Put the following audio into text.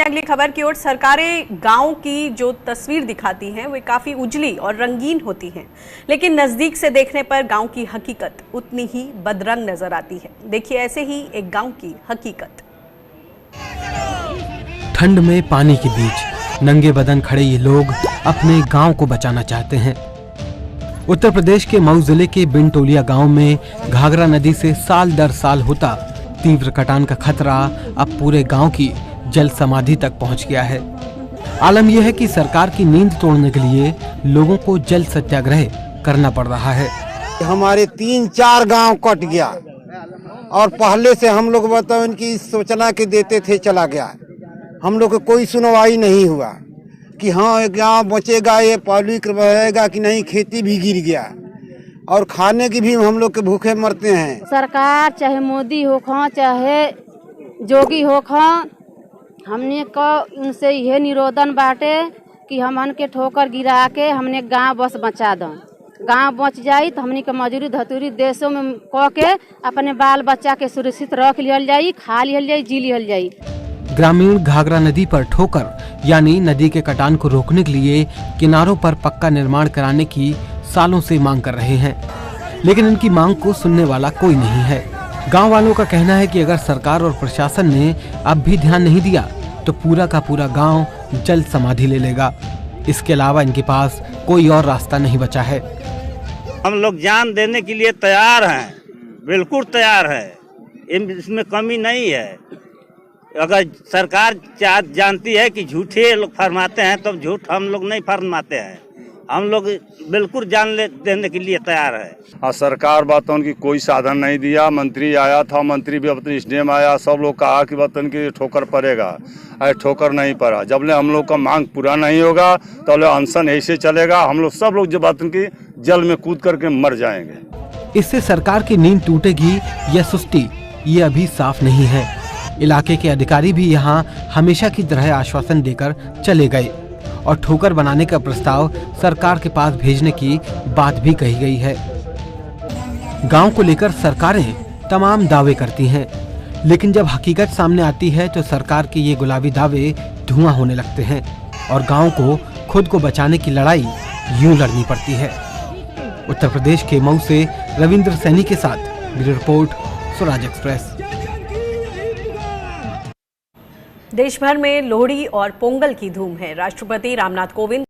बढ़ते हैं अगली खबर की ओर। सरकारें गांव की जो तस्वीर दिखाती हैं वो काफी उजली और रंगीन होती हैं, लेकिन नजदीक से देखने पर गांव की हकीकत उतनी ही बदरंग नजर आती है। देखिए ऐसे ही एक गांव की हकीकत। ठंड में पानी के बीच नंगे बदन खड़े ये लोग अपने गांव को बचाना चाहते हैं। उत्तर प्रदेश के मऊ जिले के बिनटोलिया गांव में घाघरा नदी से साल दर साल होता तीव्र कटान का खतरा अब पूरे गांव की जल समाधि तक पहुंच गया है। आलम यह है कि सरकार की नींद तोड़ने के लिए लोगों को जल सत्याग्रह करना पड़ रहा है। हमारे 3-4 गांव कट गया और पहले से हम लोग बताओ इनकी सूचना के देते थे, चला गया। हम लोग को कोई सुनवाई नहीं हुआ कि हाँ गांव बचेगा, ये पब्लिक रहेगा कि नहीं। खेती भी गिर गया और खाने की भी हम लोग के भूखे मरते हैं। सरकार चाहे मोदी हो खा चाहे जोगी हो खा, हमने को उनसे यह निरोधन बाटे कि हमन के ठोकर गिरा के हमने गांव बस बचा दो। गांव बच जाई तो हमने के मजूरी धतूरी देशों में कह के अपने बाल बच्चा के सुरक्षित रख लियल जाई, खा लियल जाई, जी लियल जाई। ग्रामीण घाघरा नदी पर ठोकर यानी नदी के कटान को रोकने के लिए किनारों पर पक्का निर्माण कराने की सालों से मांग कर रहे हैं, लेकिन इनकी मांग को सुनने वाला कोई नहीं है। गांव वालों का कहना है कि अगर सरकार और प्रशासन ने अब भी ध्यान नहीं दिया तो पूरा का पूरा गांव जल समाधि ले लेगा। इसके अलावा इनके पास कोई और रास्ता नहीं बचा है। हम लोग जान देने के लिए तैयार हैं, बिल्कुल तैयार है, इसमें कमी नहीं है। अगर सरकार जानती है कि झूठे लोग फरमाते हैं तो झूठ हम लोग नहीं फरमाते हैं। हम लोग बिल्कुल देने के लिए तैयार है। हाँ, सरकार बातों की कोई साधन नहीं दिया। मंत्री आया था, मंत्री भी अपने स्टेम आया, सब लोग कहा कि बातों की ठोकर पड़ेगा, अरे ठोकर नहीं पड़ा। जब ले हम लोग का मांग पूरा नहीं होगा तो अनशन ऐसे चलेगा। हम लोग सब लोग जब बातों की जल में कूद करके मर जाएंगे। इससे सरकार की नींद टूटेगी या सुस्ती, ये अभी साफ नहीं है। इलाके के अधिकारी भी यहाँ हमेशा की तरह आश्वासन देकर चले गए और ठोकर बनाने का प्रस्ताव सरकार के पास भेजने की बात भी कही गई है। गांव को लेकर सरकारें तमाम दावे करती हैं, लेकिन जब हकीकत सामने आती है तो सरकार के ये गुलाबी दावे धुआं होने लगते हैं और गांव को खुद को बचाने की लड़ाई यूं लड़नी पड़ती है। उत्तर प्रदेश के मऊ से रविंद्र सैनी के साथ ब्यूरो रिपोर्ट, स्वराज एक्सप्रेस। देश भर में लोहड़ी और पोंगल की धूम है। राष्ट्रपति रामनाथ कोविंद